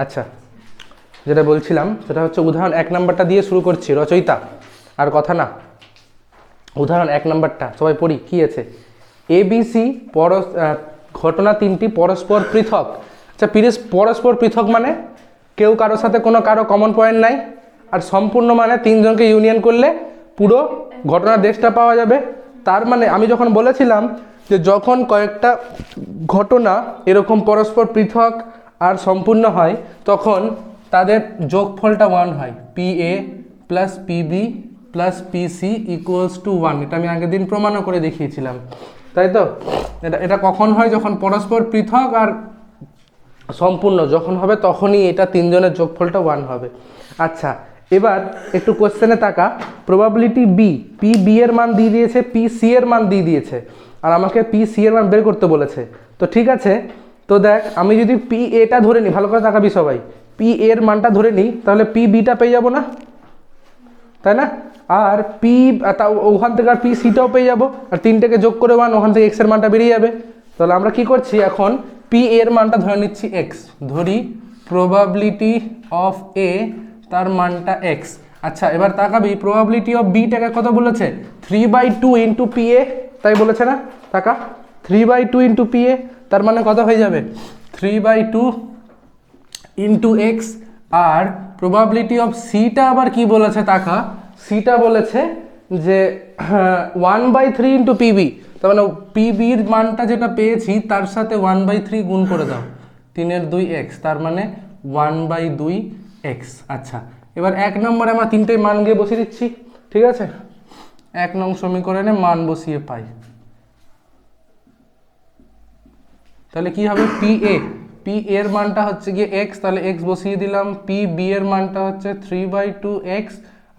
আচ্ছা, যেটা বলছিলাম সেটা হচ্ছে উদাহরণ 1 নম্বরটা দিয়ে শুরু করছি, রচয়িতা আর কথা না। উদাহরণ 1 নম্বরটা সবাই পড়ি, কি আছে? এবিসি ঘটনা 3টি পরস্পর পৃথক। আচ্ছা, পরস্পর পৃথক মানে কেউ কারোর সাথে কারো কমন পয়েন্ট নাই, আর সম্পূর্ণ মানে 3 জনকে ইউনিয়ন করলে পুরো ঘটনার দেশটা পাওয়া যাবে। তার মানে আমি যখন বলেছিলাম যে যখন কয়েকটা ঘটনা এরকম পরস্পর পৃথক আর সম্পূর্ণ হয় তখন তাদের যোগফলটা 1 হয়, PA plus PB plus PC equals to 1। এটা আমি আগের দিন প্রমাণও করে দেখিয়েছিলাম, তাই তো? এটা কখন হয়? যখন পরস্পর পৃথক আর সম্পূর্ণ যখন হবে তখনই এটা 3 জনের যোগফলটা 1 হবে। আচ্ছা, এবার একটু কোশ্চেনে তাকা। প্রবাবিলিটি PB এর মান দিয়ে দিয়েছে, PC এর মান দিয়ে দিয়েছে, আর আমাকে PC এর মান বের করতে বলেছে। তো ঠিক আছে, তো দেখ আমি যদি PA ধরে নিই, ভালো করে তাকাবি সবাই, PA এর মানটা ধরে নিই, তাহলে PBটা পেয়ে যাবো না, তাই না? আর ওখান থেকে আর PCটাও পেয়ে যাবো, আর 3টেকে যোগ করে 1, ওখান থেকে x এর মানটা বেরিয়ে যাবে। তাহলে আমরা কি করছি এখন? PA এর মানটা ধরে নিচ্ছি x, ধরি প্রবাবিলিটি অফ A তার মানটা x। আচ্ছা, এবার তাকাবি প্রবাবিলিটি অফ Bটাকে কত বলেছে? 3/2 ইন্টু PA, তাই বলেছে না? তাকা 3/2 ইন্টু PA, তার মানে কত হয়ে যাবে? 3/2 ইন্টু x। আর প্রবাবিলিটি অফ সিটা আবার কি বলেছে? তাকা সিটা বলেছে যে 1/3 ইন্টু PB, তার মানে PBর মানটা যেটা পেয়েছি তার সাথে 1/3 গুণ করে দাও, 3 এর 2x, তার মানে 1/2x। আচ্ছা, এবার 1 নম্বরে আমরা 3টেই মান গিয়ে বসিয়ে দিচ্ছি, ঠিক আছে? 1 নং সমীকরণে মান বসিয়ে পাই, তাহলে কি হবে? PA এর মানটা হচ্ছে গিয়ে x, তাহলে x বসিয়ে দিলাম। PB এর মানটা হচ্ছে 3/2x,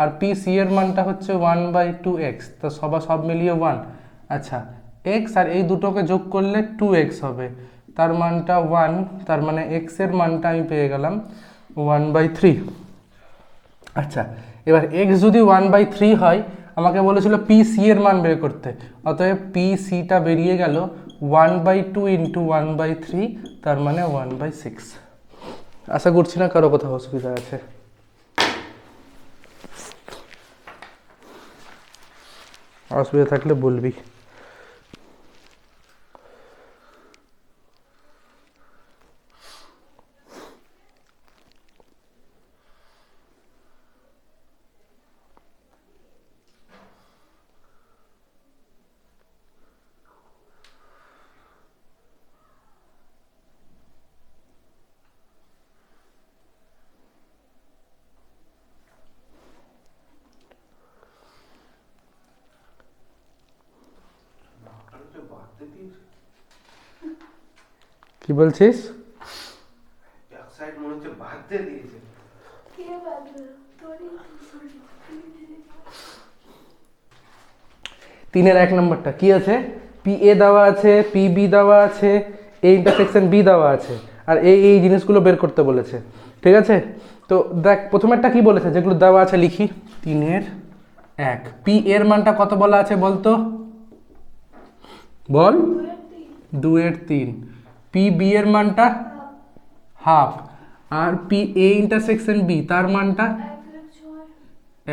আর PC এর মানটা হচ্ছে 1/2x, তো সব মিলিয়ে 1। আচ্ছা, x আর এই দুটোকে যোগ করলে 2x হবে, তার মানটা 1, তার মানে x এর মানটা আমি পেয়ে গেলাম 1/3। আচ্ছা, এবার x যদি 1/3 হয়, আমাকে বলেছিল PC এর মান বের করতে, অতএব PCটা বেরিয়ে গেল 1/2 ইন্টু 1/3, তার মানে 1/6। আশা করছি না কারো কোথাও অসুবিধা আছে। অসুবিধা থাকলে বলবি। কি বলছিস? 3-এর 1 নম্বরটা কি আছে? PA দেওয়া আছে, PB দেওয়া আছে, A ইন্টারসেকশন B দেওয়া আছে, আর এই জিনিসগুলো বের করতে বলেছে, ঠিক আছে? তো দেখ প্রথমেরটা কি বলেছে, যেগুলো দেওয়া আছে লিখি। 3-এর 1, P এর মানটা কত বলা আছে বলতো? বল। 2-এর 3। PB এর মানটা হাফ, আর PA ইন্টারসেকশন B তার মানটা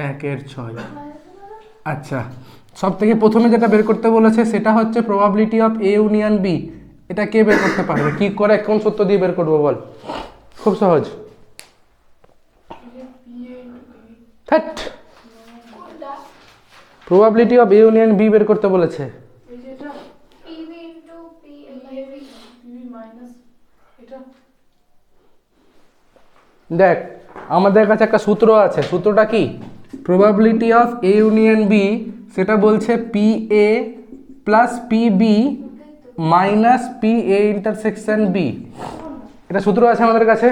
1-এর 6। আচ্ছা, সব থেকে প্রথমে যেটা বের করতে বলেছে সেটা হচ্ছে probability of A union B। এটা কে বের করতে পারবে? কি করে, কোন সূত্র দিয়ে বের করবো বল? খুব সহজ। Probability of A union B বের করতে বলেছে। দেখ আমাদের কাছে একটা সূত্র আছে, সূত্রটা কি? Probability of A union B, সেটা বলছে PA plus PB minus PA intersection B। এটা সূত্র আছে আমাদের কাছে।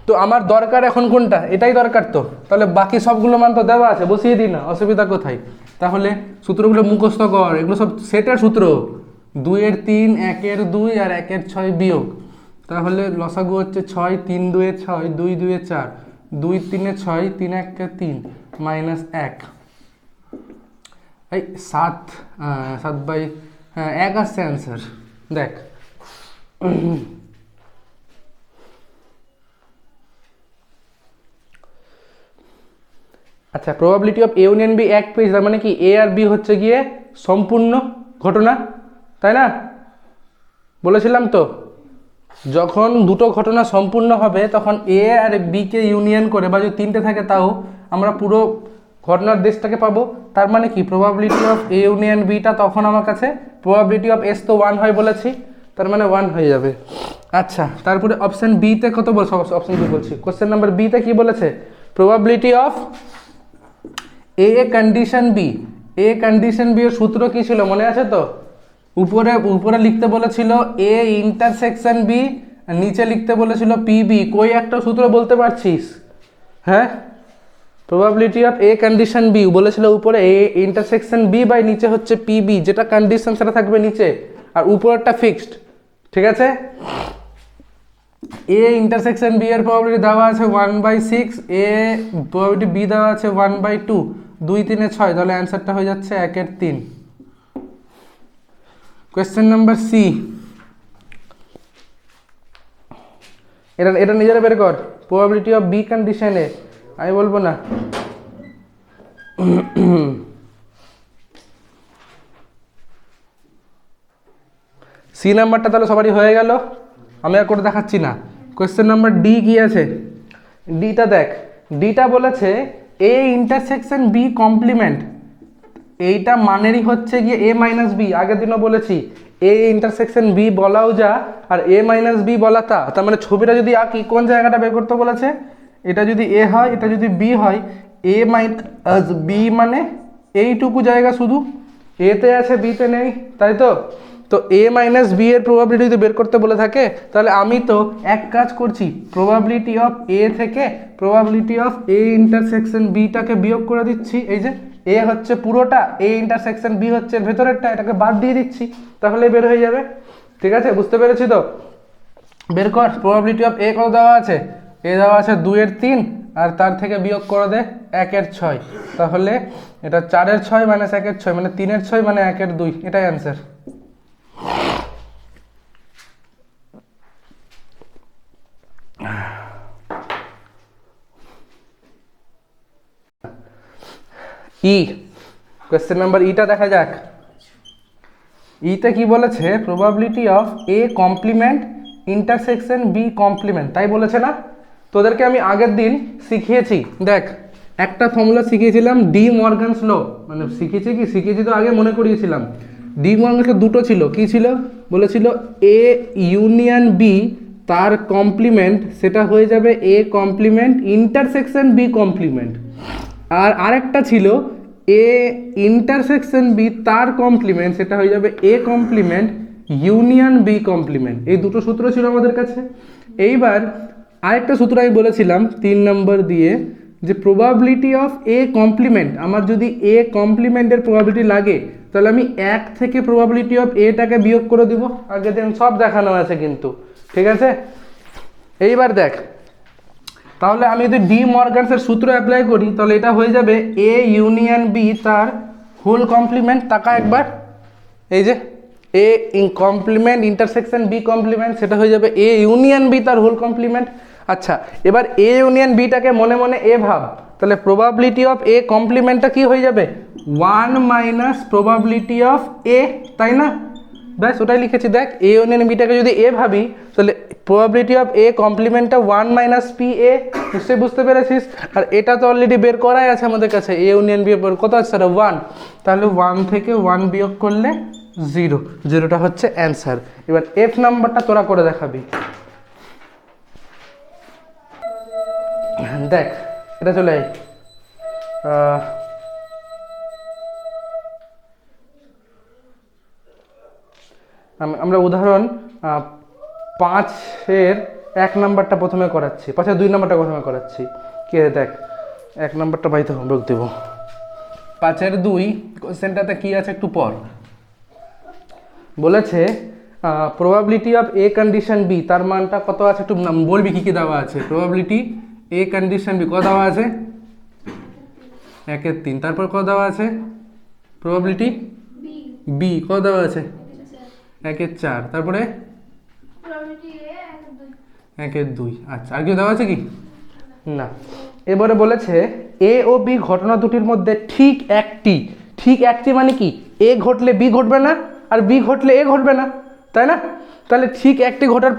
তো আমার দরকার এখন কোনটা? এটাই দরকার। তো তাহলে বাকি সবগুলো মান তো দেওয়া আছে, বসিয়ে দিই না, অসুবিধা কোথায়? তাহলে সূত্রগুলো মুখস্থ কর, এগুলো সব সেটের সূত্র। 2-এর 3, 1-এর 2 আর 1-এর 6 বিয়োগ, তাহলে লসাগু হচ্ছে 6, 3 2-এ 6, 2 2-এ 4, 2 3-এ 6, 3 1-এ 3, মাইনাস 1, এই 7/, হ্যাঁ 1 আসছে অ্যান্সার। দেখ আচ্ছা, probability of A union B এক পেজ, তার মানে কি এ আর বি হচ্ছে গিয়ে সম্পূর্ণ ঘটনা, তাই না? বলেছিলাম তো, যখন দুটো ঘটনা সম্পূর্ণ হবে তখন এ আর বিকে ইউনিয়ন করে, বা যদি তিনটে থাকে তাও আমরা পুরো ঘটনার দেশটাকে পাবো। তার মানে কি probability of A union beta তখন আমার কাছে প্রবাবিলিটি অফ এস তো 1 হয় বলেছি, তার মানে 1 হয়ে যাবে। আচ্ছা, তারপরে অপশন বিতে কত বলছে? অপশন বি বলছি, কোশ্চেন নাম্বার বিতে কি বলেছে? Probability of A condition B. A condition B এর সূত্র কি ছিল মনে আছে তো? উপরে উপরে লিখতে বলেছিল এ ইন্টারসেকশন বি, নিচে লিখতে বলেছিল পিবি। কই একটা সূত্র বলতে পারছিস? হ্যাঁ, probability of A condition B বলেছিল উপরে এ ইন্টারসেকশন বি বাই নিচে হচ্ছে পিবি, যেটা কন্ডিশন সেটা থাকবে নিচে আর উপরেরটা ফিক্সড, ঠিক আছে? এ ইন্টারসেকশন বি এর প্রবাবিলিটি দেওয়া আছে 1/6, এ প্রবাবিলিটি বি দেওয়া আছে 1/2, 2 3 6, তাহলে অ্যান্সারটা হয়ে যাচ্ছে 1/3। কোয়েশ্চেন নাম্বার সি, এটা এটা নিজেরা বের কর। প্রবাবিলিটি অফ বি কন্ডিশনে আমি বলবো না। সি নাম্বারটা তাহলে সবারই হয়ে গেল, আমি আর করে দেখাচ্ছি না। কোয়েশ্চেন নাম্বার ডি কি আছে? ডিটা দেখ, ডিটা বলেছে এ ইন্টারসেকশন বি কমপ্লিমেন্ট, এইটা মানেরই হচ্ছে গিয়ে এ মাইনাস বি। আগের দিনও বলেছি এ ইন্টারসেকশন বি বলাও যা আর এ মাইনাস বি বলা তা। তার মানে ছবিটা যদি আঁকি কোন জায়গাটা বের করতে বলেছে? এটা যদি এ হয়, এটা যদি বি হয়, এ মাইনাস বি মানে এইটুকু জায়গা শুধু, এতে আছে বিতে নেই, তাই তো? তো এ মাইনাস বি এর প্রবাবিলিটি যদি বের করতে বলে থাকে, তাহলে আমি তো এক কাজ করছি, প্রবাবিলিটি অফ এ থেকে প্রবাবিলিটি অফ এ ইন্টারসেকশন বিটাকে বিয়োগ করে দিচ্ছি। এই যে এ হচ্ছে পুরোটা, এ ইন্টারসেকশন বি হচ্ছে ভেতরেরটা, এটাকে বাদ দিয়ে দিচ্ছি, তাহলে বের হয়ে যাবে। ঠিক আছে, বুঝতে পেরেছি তো? বের কর প্রবাবিলিটি অফ এ কত দেওয়া আছে? এ দেওয়া আছে 2/3 আর তার থেকে বিয়োগ করে দে 1/6, তাহলে এটা 4/6 মাইনাস 1/6 মানে 3/6 মানে 1/2, এটাই অ্যান্সার। ই, কোয়েশ্চেন নাম্বার ইটা দেখা যাক। ইতে কি বলেছে? Probability of A complement intersection B complement, তাই বলেছে না? তোদেরকে আমি আগের দিন শিখিয়েছি, দেখ একটা ফর্মুলা শিখিয়েছিলাম ডি মর্গানস ল, মানে শিখিয়েছি তো আগে, মনে করিয়েছিলাম। ডি মর্গানস ল দুটো ছিল, কি ছিল? বলেছিল এ ইউনিয়ন বি তার কমপ্লিমেন্ট সেটা হয়ে যাবে A complement intersection B complement, আর আরেকটা ছিল এ ইন্টারসেকশন বি তার কমপ্লিমেন্ট সেটা হয়ে যাবে A complement union B complement. এই দুটো সূত্র ছিল আমাদের কাছে। এইবার আরেকটা সূত্র আমি বলেছিলাম 3 নম্বর দিয়ে, যে প্রবাবিলিটি অফ এ কমপ্লিমেন্ট, আমার যদি এ কমপ্লিমেন্টের প্রবাবিলিটি লাগে তাহলে আমি 1 থেকে প্রবাবিলিটি অফ এটাকে বিয়োগ করে দিব। আগের দিন সব দেখানো আছে কিন্তু, ঠিক আছে? এইবার দেখ, তাহলে আমি যদি ডি মর্গানসের সূত্র অ্যাপ্লাই করি তাহলে এটা হয়ে যাবে এ ইউনিয়ন বি তার হোল কমপ্লিমেন্ট। তাকা একবার, এই যে A complement intersection B complement, সেটা হয়ে যাবে এ ইউনিয়ন বি তার হোল কমপ্লিমেন্ট। আচ্ছা, এবার এ ইউনিয়ন বিটাকে মনে মনে এ ভাব, তাহলে প্রবাবিলিটি অফ এ কমপ্লিমেন্টটা কি হয়ে যাবে? 1 মাইনাস প্রবাবিলিটি অফ এ, তাই না? ব্যাস ওটাই লিখেছি। দেখ এ ইউনিয়ন বিটাকে যদি এ ভাবি তাহলে প্রবাবিলিটি অফ এ কমপ্লিমেন্টটা 1 মাইনাস পি এ, নিশ্চয়ই বুঝতে পেরেছিস। আর এটা তো অলরেডি বের করাই আছে আমাদের কাছে, এ ইউনিয়ন বি এর কত আছে স্যার? 1, তাহলে 1 থেকে 1 বিয়োগ করলে 0, 0টা হচ্ছে অ্যান্সার। এবার এফ নাম্বারটা তোরা করে দেখাবি। দেখ এটা চলে আয়, আমরা উদাহরণ 5-এর 1 নাম্বারটা প্রথমে করাচ্ছি, 5-এর 2 নাম্বারটা প্রথমে করাচ্ছি। কে দেখ 1 নাম্বারটা বাইতে হোমওয়ার্ক দেব। 5-এর 2 কোশ্চেনটাতে কি আছে একটু পর। বলেছে probability of A condition B, তার মানটা কত আছে একটু বলবি কি কি দেওয়া আছে। প্রবাবিলিটি এ কন্ডিশন বি কত দেওয়া আছে? 1/3। তারপর কত দেওয়া আছে? প্রবাবিলিটি বি কত দেওয়া আছে? 1/4। তারপরে 1/2। আচ্ছা, আর কেউ দেওয়া আছে কি? না। এবারে বলেছে এ ও বি ঘটনা দুটির মধ্যে ঠিক একটি মানে কি, এ ঘটলে বি ঘটবে না আর বি ঘটলে এ ঘটবে না, তাই না? তাহলে ঠিক একটি ঘটার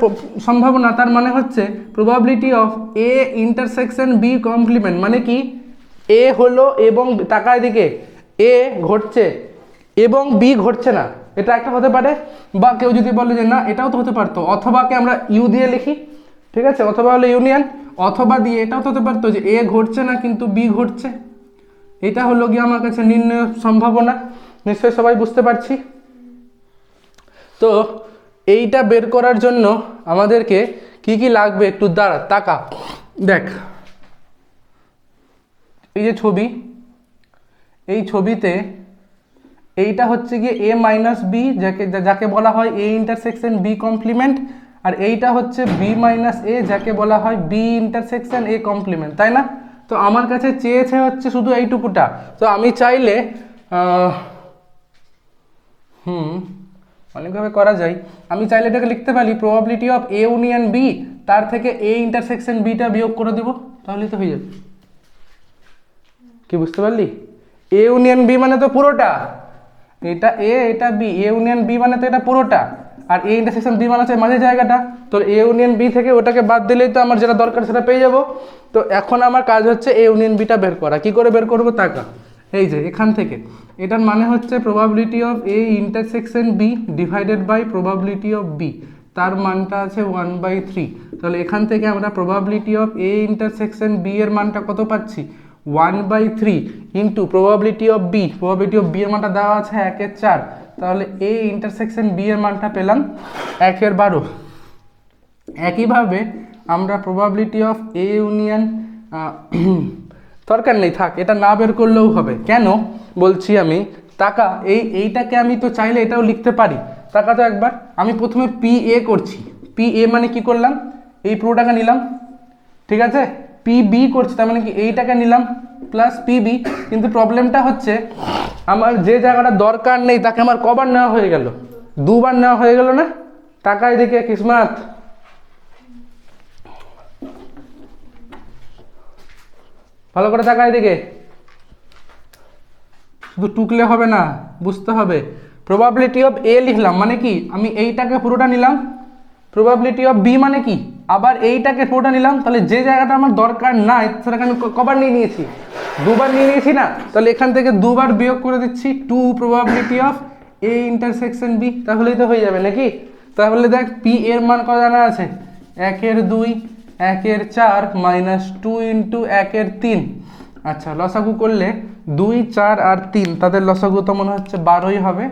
সম্ভাবনা, তার মানে হচ্ছে probability of A intersection B complement, মানে কি এ হলো এবং তাকায় দিকে এ ঘটছে এবং বি ঘটছে না, এটা একটা হতে পারে। বা কেউ যদি বলে যে না এটাও তো হতে পারতো, অথবাকে আমরা ইউ দিয়ে লিখি, ঠিক আছে, অথবা হলো ইউনিয়ন, অথবা দিয়ে এটাও তো হতে পারতো যে এ ঘটছে না কিন্তু বি ঘটছে। এটা হলো গিয়ে আমার কাছে নির্ণয় সম্ভাবনা। নিশ্চয়ই সবাই বুঝতে পারছি। তো এইটা বের করার জন্য আমাদেরকে কি কি লাগবে একটু দাঁড়া তাকা দেখ। এই যে ছবি, এই ছবিতে এইটা হচ্ছে গিয়ে এ মাইনাস বি, যাকে বলা হয় এ ইন্টারসেকশন বি কমপ্লিমেন্ট, আর এইটা হচ্ছে বি মাইনাস এ, যাকে বলা হয় বি ইন্টারসেকশন এ কমপ্লিমেন্ট, তাই না? তো আমার কাছে চেয়েছে হচ্ছে শুধু এইটুকুটা। তো আমি চাইলে অনেকভাবে করা যায়। আমি চাইলে এটাকে লিখতে পারি probability of A union B, তার থেকে এ ইন্টারসেকশন বিটা বিয়োগ করে দিব, তাহলেই তো হয়ে যাবে। কি বুঝতে পারলি? এ ইউনিয়ন বি মানে তো পুরোটা, এটা এ এটা বি, এ ইউনিয়ন বি মানে তো এটা পুরোটা, আর এ ইন্টারসেকশন বি মানে হচ্ছে মাঝের জায়গাটা। তো এ ইউনিয়ন বি থেকে ওটাকে বাদ দিলেই তো আমার যেটা দরকার সেটা পেয়ে যাব। তো এখন আমার কাজ হচ্ছে এ ইউনিয়ন বিটা বের করা। কি করে বের করবো তাকা, এই যে এখান থেকে, এটার মানে হচ্ছে probability of A intersection B divided by probability of B, তার মানটা আছে 1/3। তাহলে এখান থেকে আমরা probability of A intersection B এর মানটা কত পাচ্ছি, 1/3 into probability of B, probability of B এর মানটা দেওয়া আছে 1/4, তাহলে এ ইন্টারসেকশন বি এর মানটা পেলাম 1/12। একইভাবে আমরা প্রবাবিলিটি অফ এ ইউনিয়ন, দরকার নেই থাক, এটা না বের করলেও হবে। কেন বলছি আমি, তাকা এইটাকে আমি তো চাইলে এটাও লিখতে পারি। তাকা তো একবার, আমি প্রথমে পি এ করছি, পি এ মানে কি করলাম, এই পুরোটাকে নিলাম, ঠিক আছে, পি বি করছি, তার মানে কি এইটাকে নিলাম প্লাস পি বি। কিন্তু প্রবলেমটা হচ্ছে আমার যে জায়গাটা দরকার নেই তাকে আমার কবার নেওয়া হয়ে গেল, দুবার নেওয়া হয়ে গেল না। টাকা এদিকে কিসমত, ভালো করে টাকা এদিকে, শুধু টুকলে হবে না, বুঝতে হবে। প্রবাবিলিটি অফ এ লিখলাম মানে কি, আমি এইটাকে পুরোটা নিলাম, প্রবাবিলিটি অফ বি মানে কি আবার এইটাকে পুরোটা নিলাম। তাহলে যে জায়গাটা আমার দরকার নাই সেটাকে আমি কবার নিয়ে নিয়েছি, দুবার নিয়ে নিয়েছি না। তাহলে এখান থেকে দুবার বিয়োগ করে দিচ্ছি 2 probability of A intersection B, তাহলেই তো হয়ে যাবে নাকি। তাহলে দেখ পি এর মান কত জানা আছে, 1/2 1/4 -2 ইন্টু 1/3। আচ্ছা লসাগু করলে 2 4 আর 3, তাদের লসাগু তো মনে হচ্ছে 12ই হবে।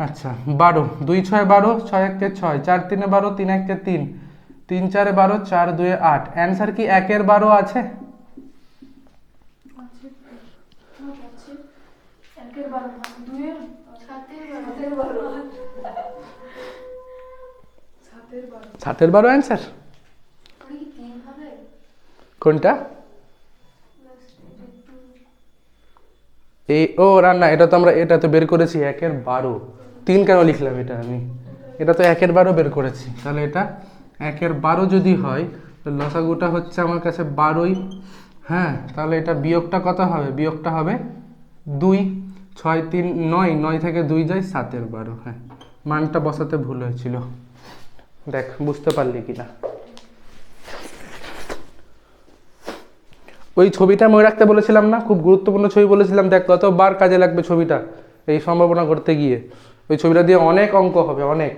আচ্ছা 12, 2 6 12, 6 1 6, 4 3 12, 3 1 3, 3 4 12, 4 2 8। অ্যান্সার কি 1/12 আছে? সাতের 12 অ্যান্সার কোনটা? এই ও রান্না, এটা তো আমরা এটা তো বের করেছি 1/12, 3 কেন লিখলাম এটা আমি, এটা তো 1/12 বের করেছি। তাহলে এটা 1/12 যদি হয় তো লসাগুটা হচ্ছে আমার কাছে 12ই। হ্যাঁ তাহলে এটা বিয়োগটা কত হবে, বিয়োগটা হবে 2, 6 3 9, 9 থেকে 2 যায় 7/12। হ্যাঁ মানটা বসাতে ভুল হয়েছিল, দেখ বুঝতে পারলি কিনা। ওই ছবিটা মনে রাখতে বলেছিলাম না, খুব গুরুত্বপূর্ণ ছবি বলেছিলাম, দেখ কতবার কাজে লাগবে ছবিটা এই সম্ভাবনা করতে গিয়ে। ওই ছবিটা দিয়ে অনেক অঙ্ক হবে, অনেক।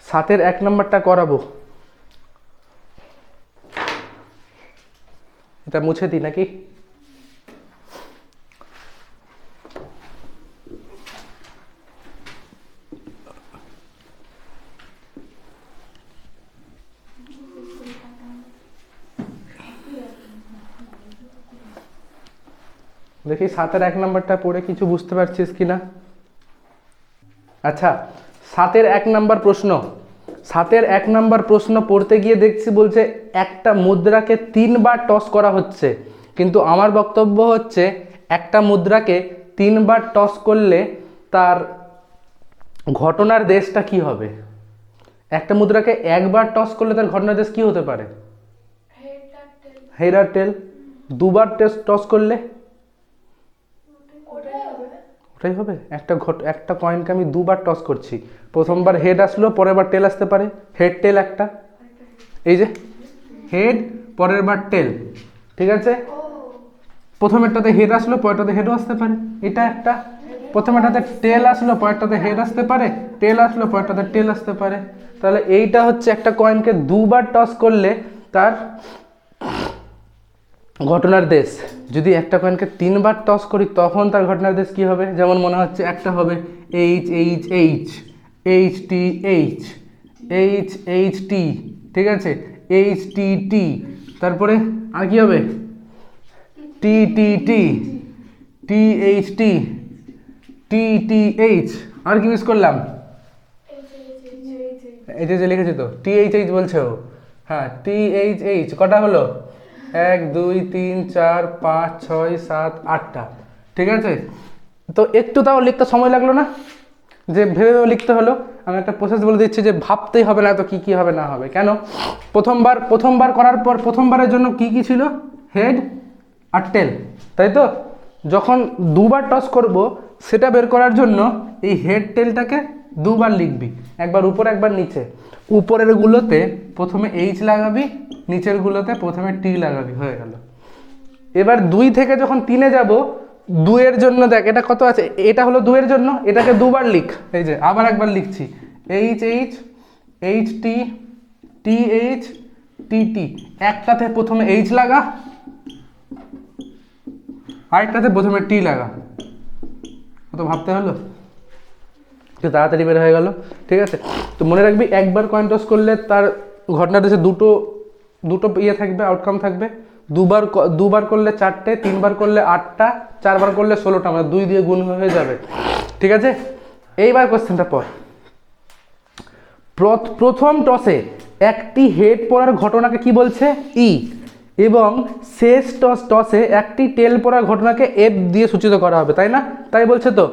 সাতের 1 নম্বরটা করাবো, এটা মুছে দিই নাকি? দেখি 7-এর 1 নম্বরটা পড়ে কিছু বুঝতে পারছিস কিনা। আচ্ছা 7-এর 1 নম্বর প্রশ্ন, 7-এর 1 নম্বর প্রশ্ন পড়তে গিয়ে দেখছি বলছে একটা মুদ্রাকে 3 বার টস করা হচ্ছে কিন্তু আমার বক্তব্য হচ্ছে একটা মুদ্রাকে 3বার টস করলে তার ঘটনার দেশটা কি হবে? একটা মুদ্রাকে একবার টস করলে তার ঘটনার দেশ কি হতে পারে? হেড আর টেল। 2বার টস করলে ওটাই হবে। একটা কয়েনকে আমি 2বার টস করছি, প্রথমবার হেড আসলো, পরের বার টেল আসতে পারে। হেড টেল একটা, এই যে হেড, পরের বার টেল, ঠিক আছে? প্রথমেরটাতে হেড আসলো, পরেরটাতে হেডও আসতে পারে, এটা একটা। প্রথমেরটাতে টেল আসলো, পরেরটাতে হেড আসতে পারে, টেল আসলো, পরেরটাতে টেল আসতে পারে। তাহলে এইটা হচ্ছে একটা কয়েনকে 2বার টস করলে তার ঘটনার দেশ। যদি একটা কয়েনকে 3বার টস করি তখন তার ঘটনার দেশ কি হবে? যেমন মনে হচ্ছে একটা হবে H H H, H T H, H H টি, ঠিক আছে, এইচ টি টি, তারপরে আর কি হবে? টি টি টি, টি এইচ টি, টি টি এইচ। আর কি মিস করলাম? এই যে লিখেছি তো, টি এইচ এইচ বলছে ও। হ্যাঁ, টি এইচ এইচ কটা হলো? 1 2 3 4 5 6 7 8টা, ঠিক আছে? তো একটু তাও লিখতে সময় লাগলো না? যে ভেবে লিখতে হলো। আমি একটা প্রসেস বলে দিচ্ছি যে ভাবতেই হবে না তো কি কি হবে না হবে। কেন? প্রথমবার করার পর প্রথমবারের জন্য কি কি ছিল? হেড আর টেল, তাই তো? যখন 2বার টস করব সেটা বের করার জন্য এই হেড টেলটাকে 2বার লিখবি, একবার উপরে একবার নিচে। উপরের গুলোতে প্রথমে এইচ লাগাবি, নিচের গুলোতে প্রথমে টি লাগাবি, হয়ে গেল। এবার 2 থেকে যখন 3-এ যাব, 2 এর জন্য দেখ এটা কত আছে, এটা হলো 2 এর জন্য, এটাকে 2বার লিখ। এই যে আবার একবার লিখছি, H H, H T, T H, T T. একটাতে প্রথমে এইচ লাগা, আরেকটাতে প্রথমে টি লাগা। কত ভাবতে হলো, একটু তাড়াতাড়ি বের হয়ে গেল, ঠিক আছে? তো মনে রাখবি একবার কয়েন টস করলে তার ঘটনার দেশে দুটো ইয়ে থাকবে, আউটকাম থাকবে। দুবার করলে 4টে, 3বার করলে 8টা, 4বার করলে 16টা, মানে 2 দিয়ে গুণ হয়ে যাবে, ঠিক আছে? এইবার কোশ্চেনটা পর। প্রথম টসে একটি হেড পড়ার ঘটনাকে কি বলছে? ই, এবং শেষ টসে একটি টেল পড়ার ঘটনাকে এফ দিয়ে সূচিত করা হবে, তাই না? তাই বলছে তো।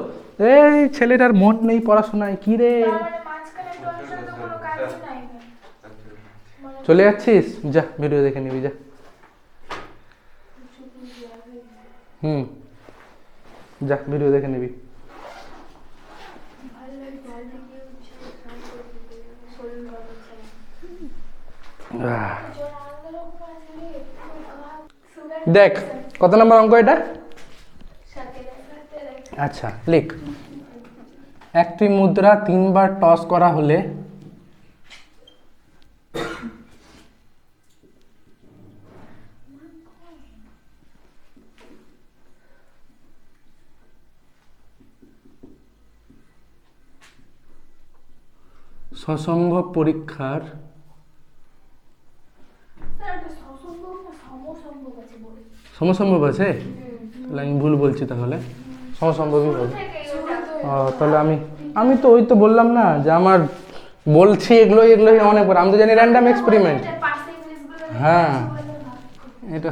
এই ছেলেটার মন নেই পড়াশোনায়, কি রে? চলে যাচ্ছিস? যা ভিডিও দেখে নিবি, যা। যা ভিডিও দেখে নিবি। দেখ কত নম্বর অঙ্ক এটা? আচ্ছা লিখ, একটি মুদ্রা 3বার টস করা হলে সসম্ভব পরীক্ষার সমসম্ভব আছে, তাহলে আমি ভুল বলছি, তাহলে সমসম্ভবই হবে। তাহলে আমি তো ওই তো বললাম না যে আমার বলছি এগুলোই অনেক বড়, আমি তো জানি র্যান্ডাম এক্সপেরিমেন্ট। হ্যাঁ, এটা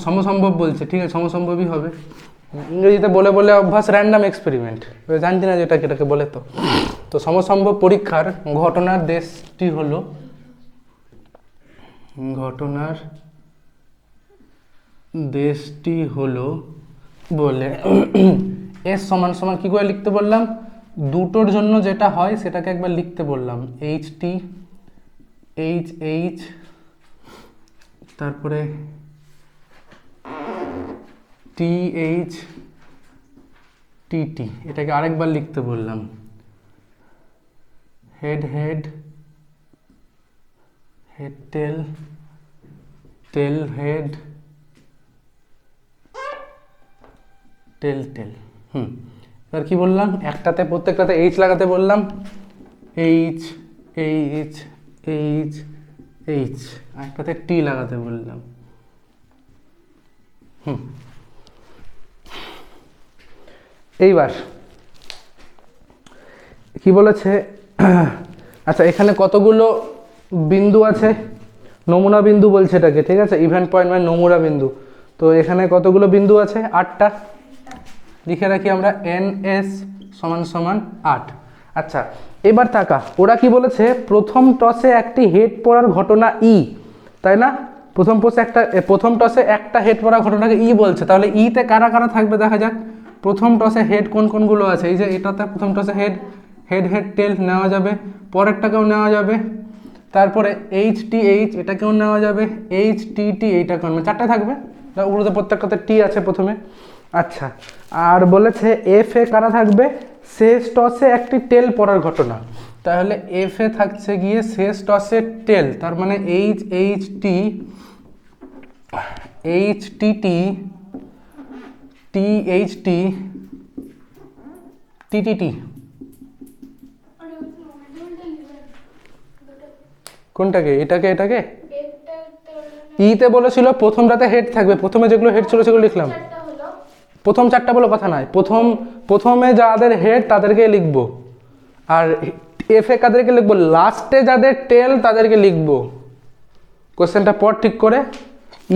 সমসম্ভব বলছে, ঠিক আছে, সমসম্ভবই হবে। ইংরেজিতে বলে বলে অভ্যাস র্যান্ডাম এক্সপেরিমেন্ট, জানতি না যেটা এটাকে বলে। তো সমসম্ভব পরীক্ষার ঘটনার দেশটি হলো, ঘটনার দেশটি হলো বলে এস সমান সমান কি করে লিখতে বললাম? দুটোর জন্য যেটা হয় সেটাকে একবার লিখতে বললাম, এইচ টি, এইচ এইচ, তারপরে টি এইচ, টি টি, এটাকে আরেকবার লিখতে বললাম, head head, head tail, tail head, tail tail. এবার কি বললাম? একটাতে প্রত্যেকটাতে এইচ লাগাতে বললাম, এইচ এইচ এইচ এইচ, একটাতে টি লাগাতে বললাম। এইবার কি বলেছে? আচ্ছা, এখানে কতগুলো বিন্দু আছে? নমুনা বিন্দু বলছে এটাকে, ঠিক আছে? ইভেন্ট পয়েন্ট মানে নমুনা বিন্দু। তো এখানে কতগুলো বিন্দু আছে? 8টা। লিখে রাখি আমরা NS সমান সমান 8। আচ্ছা, এবার তাকা, ওরা কি বলেছে? প্রথম টসে একটি হেড পড়ার ঘটনা ই, তাই না? প্রথম টসে একটা হেড পড়ার ঘটনাকে ই বলছে। তাহলে ইতে কারা কারা থাকবে দেখা যাক। প্রথম টসে হেড কোন কোনগুলো আছে? এই যে এটাতে প্রথম টসে হেড হেড হেড টেল নেওয়া যাবে, পরেরটাকেও নেওয়া যাবে, তারপরে HTH এটাকেও নেওয়া যাবে, HTT এইটাকেও, মানে 4টে থাকবে। ওগুলোতে প্রত্যেকটাতে টি আছে প্রথমে। আচ্ছা, আর বলেছে এফ এ কারা থাকবে? শেষ টসে একটি টেল পড়ার ঘটনা। তাহলে এফ এ থাকছে গিয়ে শেষ টসে টেল, তার মানে HHT HTT THT TTT। কোনটাকে? এটাকে ইতে বলেছিল প্রথমটাতে হেড থাকবে, প্রথমে যেগুলো হেড ছিল সেগুলো লিখলাম। প্রথম 4টা বলে কথা নয়, প্রথমে যাদের হেড তাদেরকে লিখবো, আর এফ এ কাদেরকে লিখবো? লাস্টে যাদের টেল তাদেরকে লিখবো। কোশ্চেনটা পড় ঠিক করে।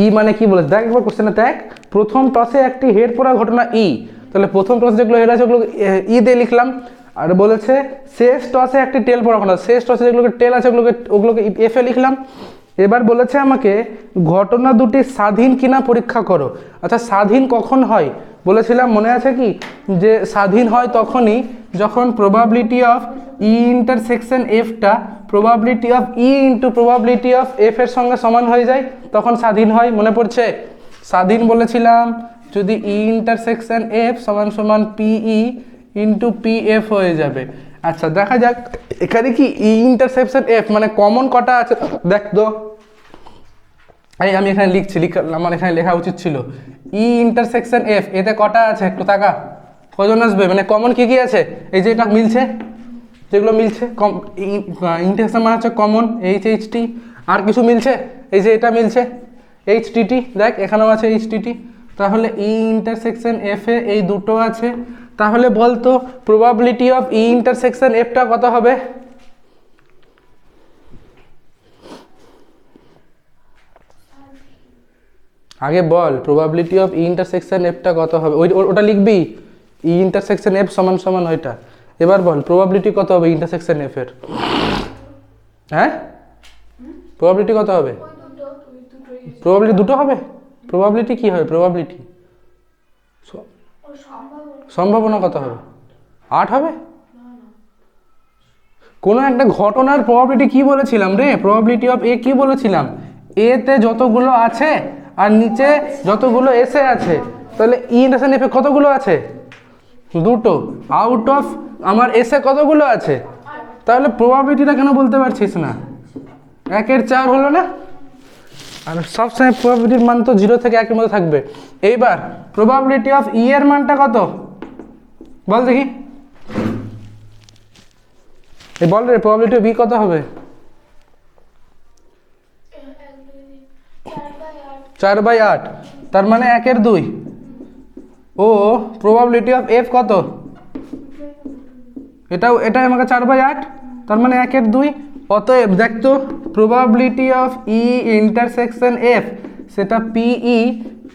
ই মানে কি বলেছে দেখ একবার কোশ্চেনটা দেখ। প্রথম টসে একটি হেড পড়ার ঘটনা ই, তাহলে প্রথম টসে যেগুলো হেড আছে ওগুলো ই দিয়ে লিখলাম। আর বলেছে শেষ টসে একটি টেল পড়ার ঘটনা, শেষ টসে যেগুলোকে টেল আছে ওগুলোকে এফ এ লিখলাম। এবার বলেছে আমাকে ঘটনা দুটি স্বাধীন কিনা পরীক্ষা করো। আচ্ছা, স্বাধীন কখন হয় বলেছিলাম, মনে আছে কি? যে স্বাধীন হয় তখনই যখন প্রবাবিলিটি অফ ই ইন্টারসেকশন এফটা probability of E into probability of F এর সঙ্গে সমান হয়ে যায়, তখন স্বাধীন হয়। মনে পড়ছে? স্বাধীন বলেছিলাম যদি ই ইন্টারসেকশন এফ সমান সমান পিই ইন্টু পিএফ হয়ে যাবে। আচ্ছা, দেখা যাক এখানে কি ই ইন্টারসেকশন এফ মানে কমন কটা আছে দেখ তো। আমি এখানে লিখছি, আমার এখানে লেখা উচিত ছিল ই ইন্টারসেকশন এফ, এতে কটা আছে একটু তাকা, কজন আসবে? মানে কমন কি কি আছে? এই যে এটা মিলছে, যেগুলো মিলছে ইন্টারসেকশন মানে হচ্ছে কমন HHT। আর কিছু মিলছে? এই যে এটা মিলছে HTT, দেখ এখানেও আছে HTT। তাহলে ই ইন্টারসেকশন এফ এ এই দুটো আছে। তাহলে বলতো প্রবাবিলিটি অফ ই ইন্টারসেকশন এফটা কত হবে? আগে বল প্রবাবিলিটি অফ ই ইন্টারসেকশন এফটা কত হবে? ওটা লিখবি, ই ইন্টারসেকশন এফ সমান সমান ওইটা। এবার বল প্রবাবিলিটি কত হবে ইন্টারসেকশন এফ এর? হ্যাঁ, প্রবাবিলিটি কত হবে? প্রবাবিলিটি দুটো হবে। প্রবাবিলিটি কি হবে? প্রবাবিলিটি সম্ভাবনা কত হবে? 8 হবে। কোনো একটা ঘটনার প্রবাবিলিটি কি বলেছিলাম রে? প্রবাবিলিটি অফ এ কি বলেছিলাম? এ তে যতগুলো আছে আর নিচে যতগুলো এসে আছে, তাহলে ই ইন্টারসেকশন এফ এ কতগুলো আছে? দুটো। আউট অফ আমার এসে কতগুলো আছে? তাহলে প্রবাবিলিটিটা কেন বলতে পারছিস না? 1/4 হলো না? আর সবসময় প্রবাবিলিটির মান তো 0 থেকে 1 এর মধ্যে থাকবে। এইবার প্রবাবিলিটি অফ ই এর মানটা কত বল দেখি। এই বল রে, প্রবাবিলিটি অফ ই কত হবে? 4/8, তার মানে 1/2। ও প্রবাবিলিটি অফ এফ কত? এটাই আমাকে 4/8, তার মানে 1/2। অতএব দেখতো probability of E intersection F সেটা পিই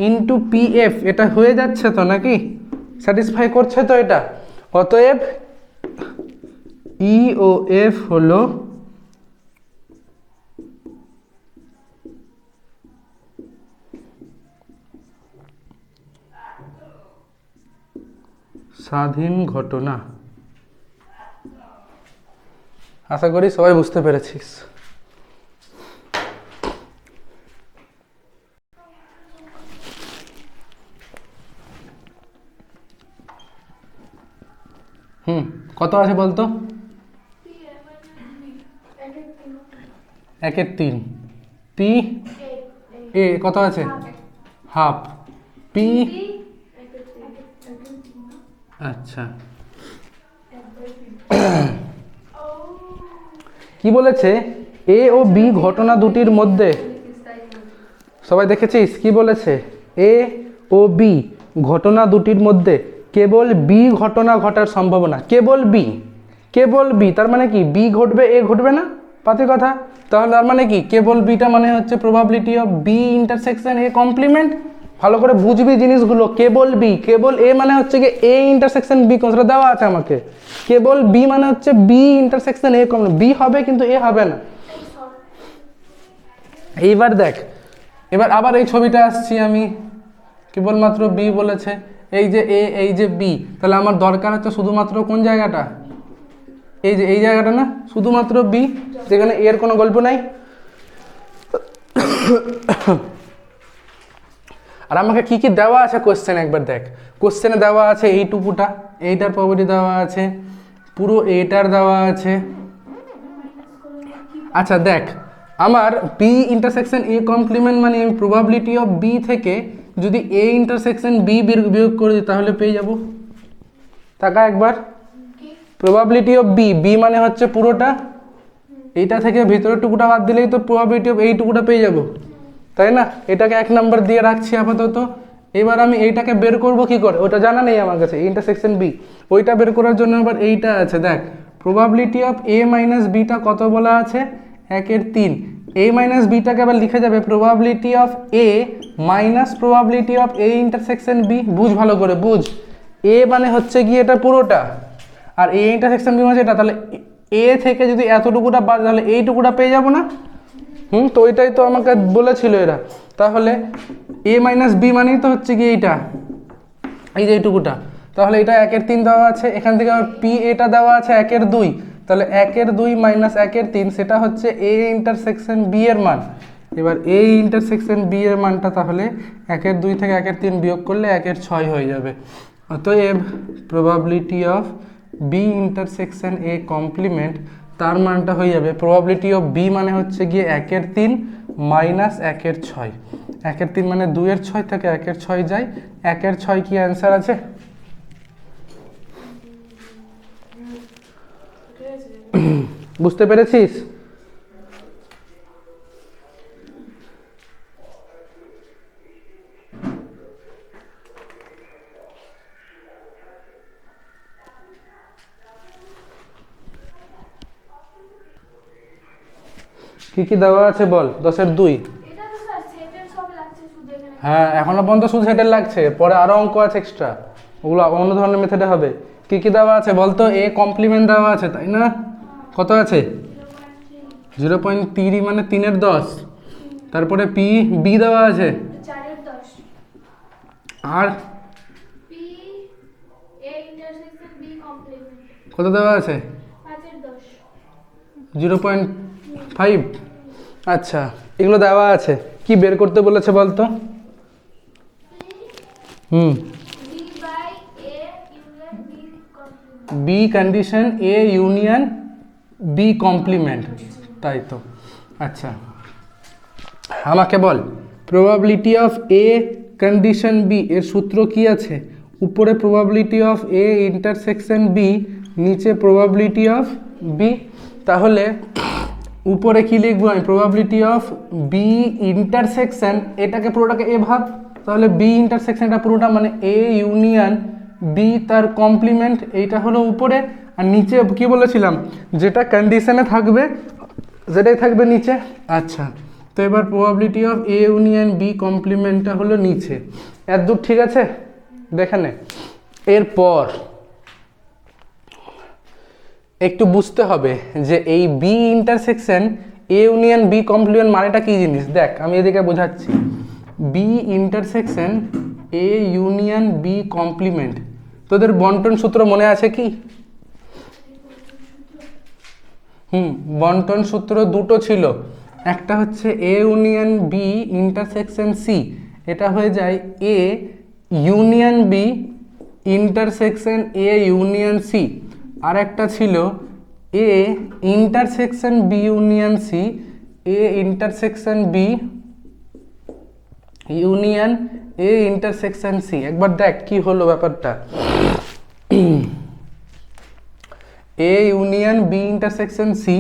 ইন্টু পিএফ, এটা হয়ে যাচ্ছে তো নাকি? স্যাটিসফাই করছে তো এটা? অতএব ই ও এফ হলো স্বাধীন ঘটনা। আশা করি সবাই বুঝতে পেরেছিস। কত আছে বলতো? 1/3। পি এ কত আছে? হাফ। পি আচ্ছা, কি বলেছে? এ ও বি ঘটনা দুটির মধ্যে, সবাই দেখেছিস কি বলেছে? এ ও বি ঘটনা দুটির মধ্যে কেবল বি ঘটনা ঘটার সম্ভাবনা। কেবল বি, তার মানে কি বি ঘটবে এ ঘটবে না? পাতি কথা। তাহলে তার মানে কি কেবল বিটা মানে হচ্ছে probability of B intersection A complement. ভালো করে বুঝবি জিনিসগুলো। কেবল বি, কেবল এ মানে হচ্ছে কি এ ইন্টারসেকশন বি, কোনটা দেওয়া আছে আমাকে। কেবল বি মানে হচ্ছে বি ইন্টারসেকশন এ কম, বি হবে কিন্তু এ হবে না। এইবার দেখ, এবার আবার এই ছবিটা আসছি আমি, কেবলমাত্র বি বলেছে, এই যে এ এই যে বি, তাহলে আমার দরকার হচ্ছে শুধুমাত্র কোন জায়গাটা, এই যে এই জায়গাটা না, শুধুমাত্র বি, যেখানে এর কোনো গল্প নাই। আর আমাকে কি কি দেওয়া আছে কোশ্চেন একবার দেখ। কোশ্চেনে দেওয়া আছে এইটুকুটা, এইটার প্রপার্টি দেওয়া আছে, পুরো এটার দেওয়া আছে। আচ্ছা দেখ, আমার বি ইন্টারসেকশন এ কমপ্লিমেন্ট মানে প্রবাবিলিটি অফ বি থেকে যদি এ ইন্টারসেকশন বি বিয়োগ করে দিই তাহলে পেয়ে যাব। তাকা একবার, প্রবাবিলিটি অফ বি, বি মানে হচ্ছে পুরোটা, এইটা থেকে ভিতরের টুকুটা বাদ দিলেই তো প্রবাবিলিটি অফ এই টুকুটা পেয়ে যাব, তাই না? এটাকে 1 নাম্বার দিয়ে রাখছি আপাতত। এবার আমি এইটাকে বের করব কি করে, ওটা জানা নেই আমার কাছে, ইন্টারসেকশন বি। ওইটা বের করার জন্য আবার এইটা আছে, দেখ probability of A minus beta কত বলা আছে, 1/3। এ মাইনাস বিটাকে আবার লিখে যাবে probability of A minus probability of A intersection B. বুঝ ভালো করে বুঝ, এ মানে হচ্ছে গিয়ে এটা পুরোটা, আর এ ইন্টারসেকশন বি মানে এটা, তাহলে এ থেকে যদি এতটুকুটা বাদ তাহলে এইটুকুটা পেয়ে যাব না? তো ওইটাই তো আমাকে বলেছিল এরা। তাহলে এ মাইনাস বি মানেই তো হচ্ছে কি এইটা, এই যে এইটুকুটা, তাহলে এটা 1/3 দেওয়া আছে, এখান থেকে আমার পি এটা দেওয়া আছে 1/2, তাহলে 1/2 মাইনাস 1/3 সেটা হচ্ছে এ ইন্টারসেকশন বি এর মান। এবার এ ইন্টারসেকশন বি এর মানটা তাহলে 1/2 থেকে 1/3 বিয়োগ করলে 1/6 হয়ে যাবে। অতএব probability of B intersection A complement, তার মানটা হয়ে যাবে প্রবাবিলিটি অফ বি মানে হচ্ছে গিয়ে 1/3 মাইনাস 1/6। 1/3 মানে 2/6 থেকে 1/6 যায়, 1/6 কি অ্যান্সার আছে? বুঝতে পেরেছিস? কি কি দেওয়া আছে বল, 10/2। হ্যাঁ এখনো পর্যন্ত শুধু সেটেল লাগছে, পরে আরো অঙ্ক আছে এক্সট্রা, ওগুলো অন্য ধরনের মেথডে হবে। কি কি দেওয়া আছে বলতো, এ কমপ্লিমেন্ট দেওয়া আছে তাই না, কত আছে 0.3 মানে 3/10, তারপরে পি বি দেওয়া আছে, আর কত দেওয়া আছে 0.5। আচ্ছা এগুলো দেওয়া আছে, কি বের করতে বলেছে বলতো? B condition A union B complement, তাই তো। আচ্ছা আমাকে বল probability of A condition B এর সূত্র কি আছে? উপরে probability of A intersection B, নিচে প্রবাবিলিটি অফ বি। তাহলে উপরে কি লিখবো আমি, প্রবাবিলিটি অফ বি ইন্টারসেকশন, এটাকে পুরোটাকে এ ভাব, তাহলে বি ইন্টারসেকশন এটা পুরোটা মানে এ ইউনিয়ন বি তার কমপ্লিমেন্ট, এইটা হলো উপরে। আর নিচে কি বলেছিলাম, যেটা কন্ডিশনে থাকবে যেটাই থাকবে নিচে। আচ্ছা তো এবার probability of A union B কমপ্লিমেন্টটা হলো নিচে, এর দূর ঠিক আছে দেখে নে। এরপর একটু বুঝতে হবে যে এই B intersection A union B complement মানেটা কি জিনিস। দেখ আমি এদিকে বোঝাচ্ছি, B intersection A union B complement, তোদের বন্টন সূত্র মনে আছে কি? বন্টন সূত্র দুটো ছিল, একটা হচ্ছে A union B intersection C, এটা হয়ে যায় A union B intersection A union C, আর একটা ছিল A intersection B union C, A intersection B union A intersection C. একবার দেখ কি হলো ব্যাপারটা, A union B intersection C,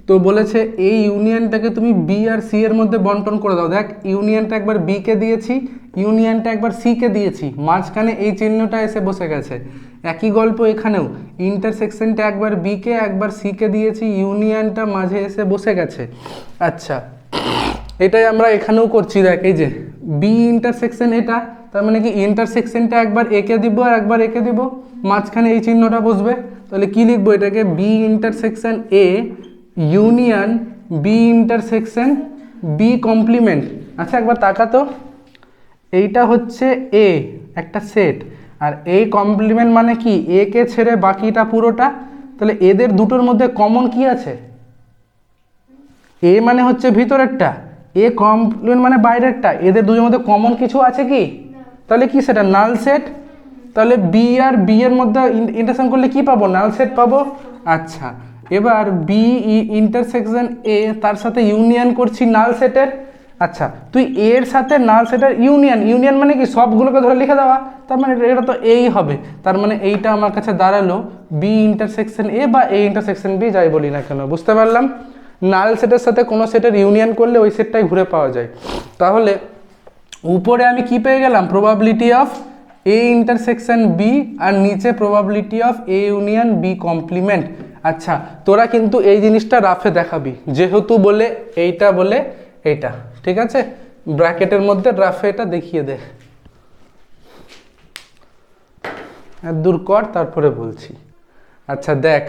তো বলেছে এই ইউনিয়নটাকে তুমি বি আর সি এর মধ্যে বন্টন করে দাও। দেখ ইউনিয়নটা একবার বি কে দিয়েছি, ইউনিয়নটা একবার সি কে দিয়েছি, মাঝখানে এই চিহ্নটা এসে বসে গেছে। একই গল্প এখানেও, ইন্টারসেকশনটা একবার বি কে একবার সি কে দিয়েছি, ইউনিয়নটা মাঝে এসে বসে গেছে। আচ্ছা এটাই আমরা এখানেও করছি, দেখ এই যে বি ইন্টারসেকশন এটা, তার মানে কি ইন্টারসেকশনটা একবার একে দিব আর একবার একে দিব, মাঝখানে এই চিহ্নটা বসবে, তাহলে কি লিখবো এটাকে, B intersection A union B intersection B complement. আচ্ছা একবার তাকাতো, এইটা হচ্ছে এ একটা সেট, আর এই কমপ্লিমেন্ট মানে কি এ কে ছেড়ে বাকিটা পুরোটা, তাহলে এদের দুটোর মধ্যে কমন কি আছে, এ মানে হচ্ছে ভিতরেরটা, এ কমপ্লিমেন্ট মানে বাইরেরটা, এদের দুটোর মধ্যে কমন কিছু আছে কি, তাহলে কি সেটা নাল সেট। তাহলে বি আর বি এর মধ্যে ইন্টারসেকশন করলে কি পাবো, নাল সেট পাবো। আচ্ছা এবার বি ইন্টারসেকশন এ তার সাথে ইউনিয়ন করছি নাল সেটের। আচ্ছা তুই এর সাথে নাল সেটের ইউনিয়ন, ইউনিয়ন মানে কি সবগুলোকে ধরে লিখে দেওয়া, তার মানে এটা তো এই হবে, তার মানে এইটা আমার কাছে দাঁড়ালো বি ইন্টারসেকশন এ বা এ ইন্টারসেকশন বি যাই বলি না কেন, বুঝতে পারলাম। নাল সেটের সাথে কোনো সেটের ইউনিয়ন করলে ওই সেটটাই ঘুরে পাওয়া যায়। তাহলে উপরে আমি কি পেয়ে গেলাম, probability of A intersection B, আর নিচে probability of A union B complement. আচ্ছা তোরা কিন্তু এই জিনিসটা রাফে দেখাবি, যেহেতু বলে এইটা বলে এইটা, ঠিক আছে, ব্র্যাকেটের মধ্যে রাফে এটা দেখিয়ে দে, দূর কর তারপরে বলছি। আচ্ছা দেখ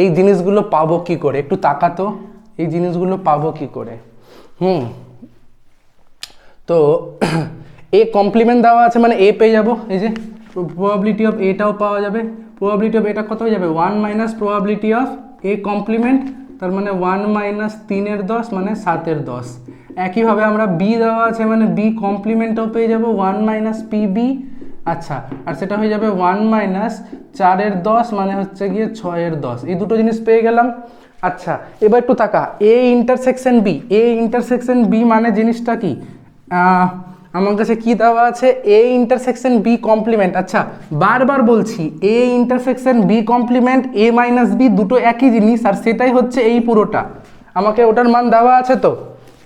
এই জিনিসগুলো পাবো কি করে, একটু তাকাতো, এই জিনিসগুলো পাবো কি করে। তো এ কমপ্লিমেন্ট দেওয়া আছে মানে এ পেয়ে যাবো, এই যে প্রবাবিলিটি অফ এটাও পাওয়া যাবে, প্রবাবিলিটি অফ এটা কত হয়ে যাবে 1 minus probability of A complement, তার মানে 1 মাইনাস 3/10 মানে 7/10। একইভাবে আমরা বি দেওয়া আছে মানে বি কমপ্লিমেন্টও পেয়ে যাবো 1 মাইনাস পি বি। আচ্ছা আর সেটা হয়ে যাবে 1 মাইনাস 4/10 মানে হচ্ছে গিয়ে 6/10, এই দুটো জিনিস পেয়ে গেলাম। আচ্ছা এবার একটু তাকা, A intersection B, A intersection B মানে জিনিসটা কি, আমার কাছে কি দেওয়া আছে, এ ইন্টারসেকশন বি কমপ্লিমেন্ট। আচ্ছা বারবার বলছি A intersection B complement A minus B দুটো একই জিনিস, আর সেটাই হচ্ছে এই পুরোটা, আমাকে ওটার মান দেওয়া আছে। তো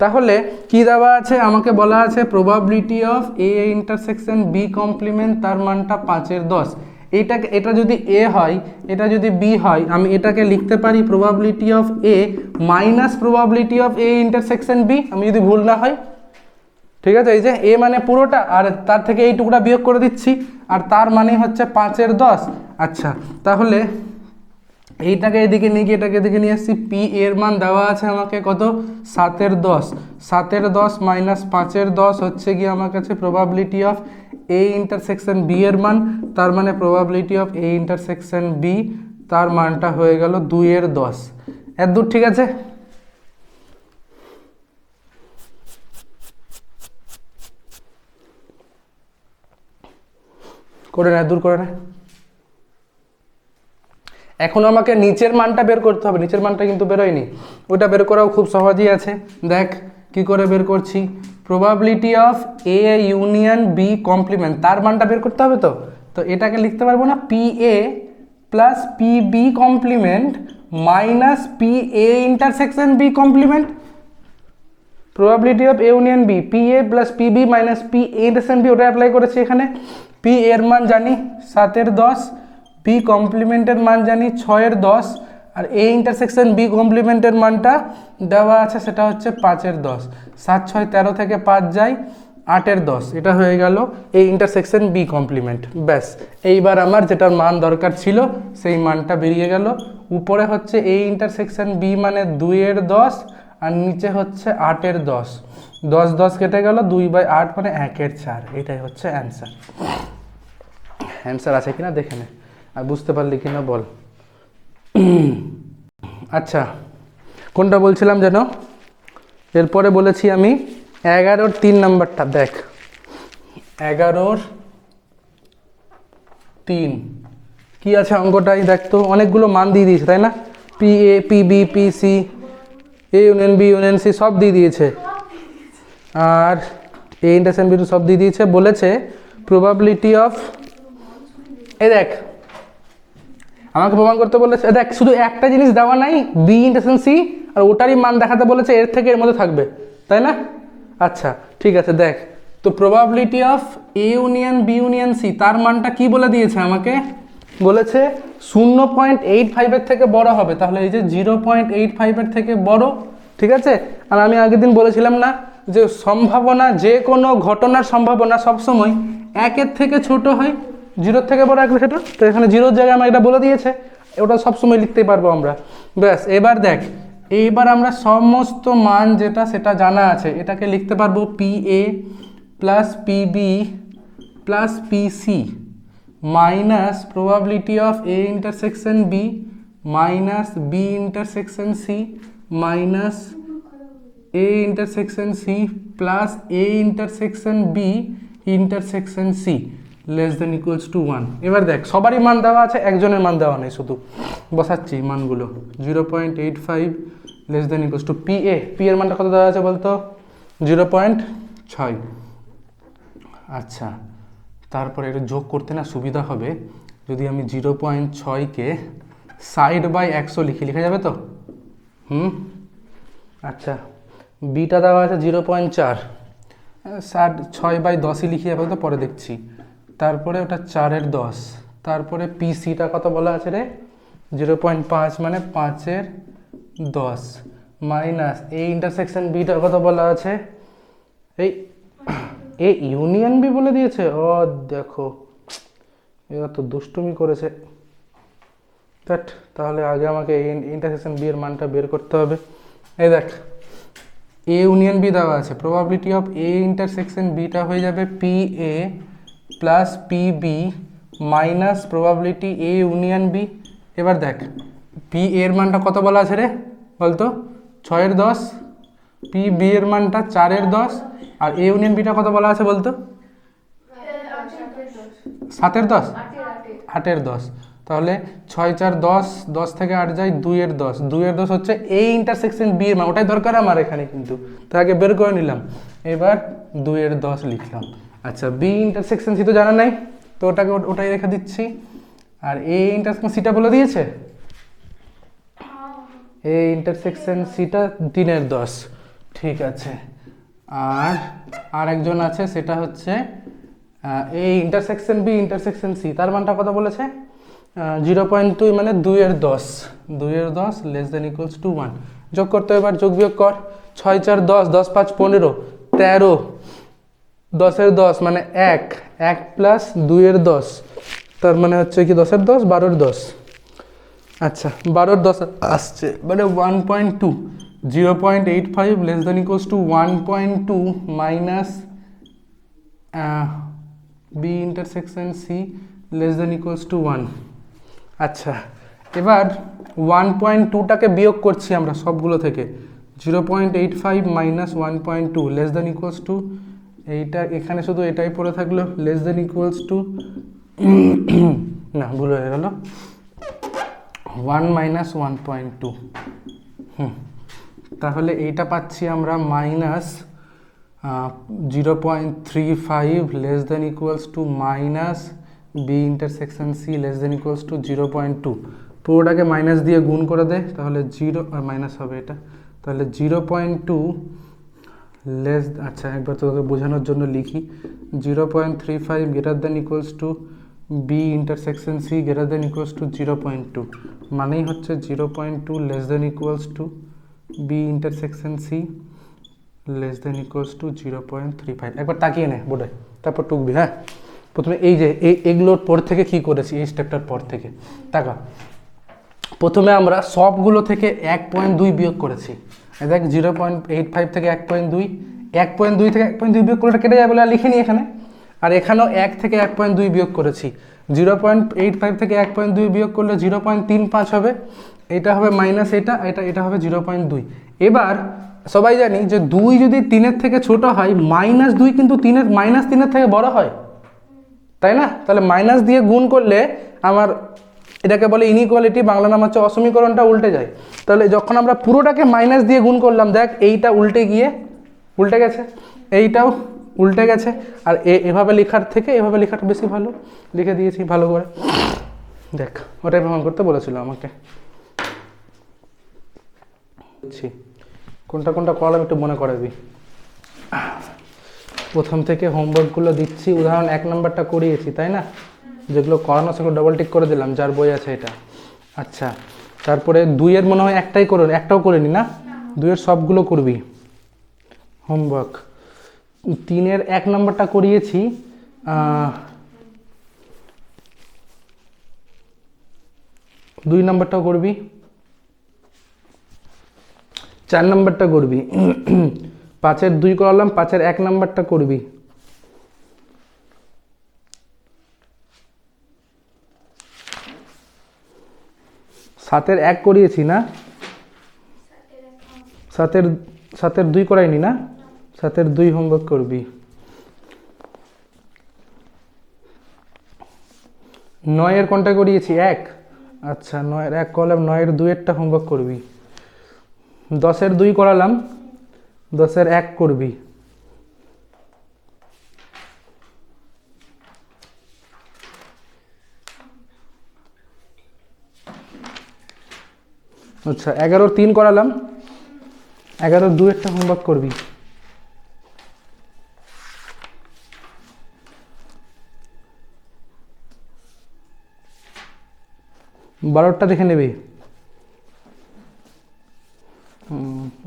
তাহলে কি দেওয়া আছে, আমাকে বলা আছে probability of A intersection B complement, তার মানটা 5/10। এইটাকে, এটা যদি এ হয় এটা যদি বি হয়, আমি এটাকে লিখতে পারি probability of A minus probability of A intersection B, আমি যদি ভুল না হয়, ঠিক আছে। এই যে এ মানে পুরোটা, আর তার থেকে এই টুকরা বিয়োগ করে দিচ্ছি, আর তার মানে হচ্ছে 5/10। আচ্ছা তাহলে এইটাকে এদিকে নিয়ে গিয়ে এটাকে এদিকে নিয়ে আসছি, পি এর মান দেওয়া আছে আমাকে কত 7/10, 7/10 মাইনাস 5/10 হচ্ছে গিয়ে আমার কাছে probability of A intersection B এর মান, তার মানে probability of A intersection B তার মানটা হয়ে গেল 2/10। এর দূর ঠিক আছে। করে না, দূর করে না। এখন আমাকে নিচের মানটা বের করতে হবে, নিচের মানটা কিন্তু বেরোয়নি, ওটা বের করাও খুব সহজই আছে। দেখ কি করে বের করছি, probability of A union B complement, তার মানটা বের করতে হবে। তো এটাকে লিখতে পারবো না, P A plus P B complement minus P A intersection B complement, probability of A union B P A plus P B minus P A intersection B, ওটা অ্যাপ্লাই করেছি এখানে। পি এর মান জানি 7/10, বি কমপ্লিমেন্টের মান জানি 6/10, আর এ ইন্টারসেকশন বি কমপ্লিমেন্টের মানটা দেওয়া আছে সেটা হচ্ছে 5/10। 7 6 13 থেকে 5 যায় 8/10, এটা হয়ে গেল এই ইন্টারসেকশন বি কমপ্লিমেন্ট। ব্যাস এইবার আমার যেটার মান দরকার ছিল সেই মানটা বেরিয়ে গেল। উপরে হচ্ছে এই ইন্টারসেকশন বি মানে 2/10, আর নিচে হচ্ছে 8/10, 10 10 কেটে গেল, 2/8 মানে 1/4, এটাই হচ্ছে অ্যান্সার। অ্যান্সার আছে কিনা দেখে নে, আর বুঝতে পারলি কিনা বল। আচ্ছা কোনটা বলছিলাম যেন, এরপরে বলেছি আমি 11-র 3 নাম্বারটা। দেখ 11-র 3 কি আছে অঙ্কটাই দেখ তো, অনেকগুলো মান দিয়ে দিয়েছে তাই না, P A P B P C A union B union C সব দিয়ে দিয়েছে, আর এ ইন্টারসেকশন বি সব দিয়ে দিয়েছে। বলেছে প্রবাবিলিটি অফ, এই দেখ আমাকে প্রমাণ করতে বলেছে, দেখ শুধু একটা জিনিস দেওয়া নাই বি ইন্টারসেকশন সি, আর ওটারই মান দেখাতে বলেছে, এর থেকে এর মধ্যে থাকবে তাই না। আচ্ছা ঠিক আছে, দেখ তো probability of A union B union C তার মানটা কি বলে দিয়েছে আমাকে, বলেছে 0.85-এর থেকে বড় হবে, তাহলে এই যে 0.85-এর থেকে বড় ঠিক আছে। আর আমি আগের দিন বলেছিলাম না যে সম্ভাবনা, যে কোনো ঘটনার সম্ভাবনা সবসময় 1-এর থেকে ছোট হয়, 0-এর থেকে বড় 1 সেটা, তো এখানে 0-র জায়গায় আমার এটা বলে দিয়েছে, ওটা সবসময় লিখতে পারবো আমরা। ব্যাস, এবার দেখ, এইবার আমরা সমস্ত মান যেটা সেটা জানা আছে, এটাকে লিখতে পারবো PA plus PB plus PC minus probability of A intersection B minus B intersection C minus A intersection C plus A intersection B intersection C less than equals to 1। এবার দেখ, সবারই মান দেওয়া আছে, একজনের মান দেওয়া নেই, শুধু বসাচ্ছি মানগুলো। 0.85 less than equals two PA, P এর মানটা কত দেওয়া আছে বলতো? 0.6। আচ্ছা, তারপরে এটা যোগ করতে না সুবিধা হবে যদি আমি 0.6কে 60/100 লিখি, লেখা যাবে তো? আচ্ছা, বিটা দেওয়া আছে 0.4, 6/10ই লিখি যাবে তো, পরে দেখছি। তারপরে ওটা 4-এর 10, তারপরে পিসিটা কত বলা আছে রে? 0.5 মানে 5-এর 10 মাইনাস এই ইন্টারসেকশন বিটা কত বলা আছে? এই ইউনিয়ন বি বলে দিয়েছে। ও দেখো, এরা তো দুষ্টুমি করেছে। তাহলে আগে আমাকে এই ইন্টারসেকশন বি এর মানটা বের করতে হবে। এই দেখ, এ ইউনিয়ন বি দেওয়া আছে, প্রবাবিলিটি অফ এ ইন্টারসেকশন বিটা হয়ে যাবে PA plus PB minus probability A union B. এবার দেখ, পি এর মানটা কত বলা আছে রে বলতো? 6-এর 10, PB এর মানটা 4-এর 10, আর এ ইউনিয়ন বিটা কত বলা আছে বলতো? 7-এর 10, 8-এর 10। তাহলে 6 4 10, 10 থেকে 8 যায় 2-এর 10, 2-এর 10 হচ্ছে এই ইন্টারসেকশন বি এর মান, ওটাই দরকার আমার এখানে, কিন্তু তাকে বের করে নিলাম। এবার 2-এর 10 লিখলাম। আচ্ছা, বি ইন্টারসেকশন সি তো জানা নাই, তো ওটাই রেখে দিচ্ছি। আর এ ইন্টারসেকশন সিটা বলে দিয়েছে, এ ইন্টারসেকশন সিটা 3-এর 10, ঠিক আছে। আর একজন আছে, সেটা হচ্ছে এই ইন্টারসেকশন বি ইন্টারসেকশন সি, তার মানটা কত বলেছে? 0.2 মানে 2-এর 10, 2-এর 10 লেস দেন ইকুয়ালস টু 1। যোগ করতে, এবার যোগ বিয়োগ কর। 6 4 10, 10 5 15, 13, 10-এর 10 মানে 1 প্লাস 2-এর 10, তার মানে হচ্ছে কি 10-এর 10, 12-এর 10। আচ্ছা, 12-এর 10 আসছে মানে 1.2, 0.85 less than equals to 1.2 minus B intersection C less than equals to 1। আচ্ছা, এবার 1.2টাকে বিয়োগ করছি আমরা সবগুলো থেকে। 0.85 minus 1.2 less than equals two, এইটা এখানে শুধু এটাই পড়ে থাকলো, লেস দেন ইকুয়ালস টু না, ভুল হয়ে গেল, 1 মাইনাস 1.2। তাহলে এইটা পাচ্ছি আমরা minus 0.35 less than equals to minus B intersection C less than equals to 0.2। পুরোটাকে মাইনাস দিয়ে গুণ করে দে, তাহলে 0 মাইনাস হবে এটা, তাহলে 0.2 লেস, আচ্ছা একবার তোকে বোঝানোর জন্য লিখি, 0.35 greater than equals to B intersection C greater than equals to 0.2, মানেই হচ্ছে 0.2 less than equals to B intersection C less than equals to 0.35। একবার তাকিয়ে নে বোর্ডে, তারপর টুকবি। হ্যাঁ, প্রথমে এই যে এগুলোর পর থেকে কি করেছি, এই স্টেপটার পর থেকে তাকা। প্রথমে আমরা সবগুলো থেকে 1.2 বিয়োগ করেছি। দেখ, 0.85 থেকে 1.2, 1.2 থেকে 1.2 বিয়োগ করলে কেটে যাবে বলে লিখে নিই এখানে। আর এখানেও 1 থেকে 1.2 বিয়োগ করেছি। 0.85 থেকে 1.2 বিয়োগ করলে 0.35 হবে, এটা হবে মাইনাস এটা হবে 0.2। এবার সবাই জানি যে 2 যদি 3-এর থেকে ছোট হয়, -2 কিন্তু -3-এর থেকে বড় হয়, তাই না? তাহলে মাইনাস দিয়ে গুণ করলে আমার এটাকে বলে ইনইকুয়ালিটি, বাংলা নাম হচ্ছে অসমীকরণটা উল্টে যায়। তাহলে যখন আমরা পুরোটাকে মাইনাস দিয়ে গুণ করলাম, দেখ এইটা উল্টে গেছে, এইটাও উল্টে গেছে। আর এভাবে লেখার থেকে এভাবে লেখাটা বেশি ভালো, লিখে দিয়েছি ভালো করে। দেখ, ওটাই প্রমাণ করতে বলেছিল আমাকে। কোনটা করালাম একটু মনে করাবি। প্রথম থেকে হোমওয়ার্কগুলো দিচ্ছি, উদাহরণ 1 নম্বরটা করিয়েছি তাই না? যেগুলো করানো সেগুলো ডবল টিক করে দিলাম, যার বই আছে এটা। আচ্ছা, তারপরে 2-এর মনে হয় একটাও করিনি না? 2-এর সবগুলো করবি হোমওয়ার্ক। 3-এর 1 নাম্বারটা করিয়েছি, 2 নাম্বারটাও করবি, 4 নাম্বারটা করবি। 5-এর 2 করালাম, 5-এর 1 নাম্বারটা করবি। সাতের 1 করিয়েছি না, 7-এর 2 করাইনি না, 7-এর 2 হোমওয়ার্ক করবি। 9-এর কোনটা করিয়েছি 1, আচ্ছা 9-এর 1 করলাম, 9-এর 2-এরটা হোমওয়ার্ক করবি। 10-এর 2 করালাম, 10-এর 1 করবি। আচ্ছা 11-এর 3 করালাম, 11-এর 2-এরটা হোমওয়ার্ক করবি। 12টা দেখে নেবি।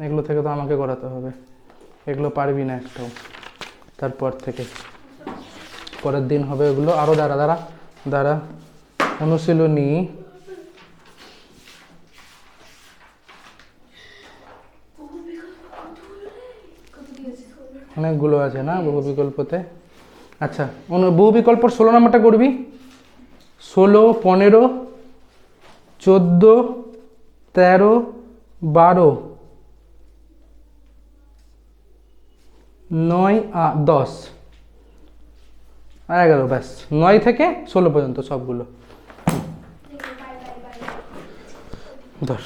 এগুলো থেকে তো আমাকে করাতে হবে, এগুলো পারবি না একটাও। তারপর থেকে পরের দিন হবে ওগুলো। আরও দাঁড়া অনুশীলনী, অনেকগুলো আছে না বহু বিকল্পতে। আচ্ছা বহু বিকল্পর 16 নাম্বারটা করবি। 16, 15, 14, 13, 12, 9, 10, 11, ব্যাস 9 থেকে 16 পর্যন্ত সবগুলো ধর।